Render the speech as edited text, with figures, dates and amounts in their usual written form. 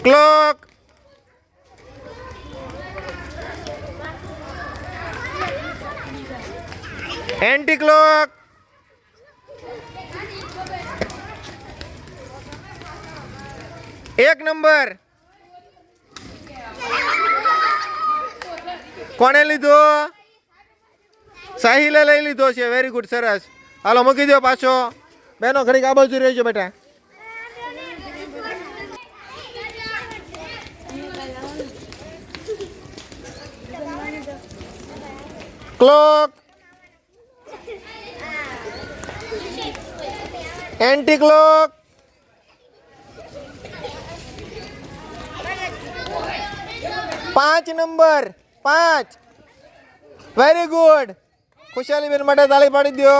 Clock. Anti clock. એક number. કોને લીધો? સાહિલે લઈ લીધો છે. વેરી ગુડ, સરસ. હાલો મૂકી દો પાછો. બેનો ઘડીક આ બાજુ રહેજો બેટા. ક્લોક. Anti clock. પાંચ નંબર. 5. Very good. ખુશાલી બેન માટે તાળી પાડી દો.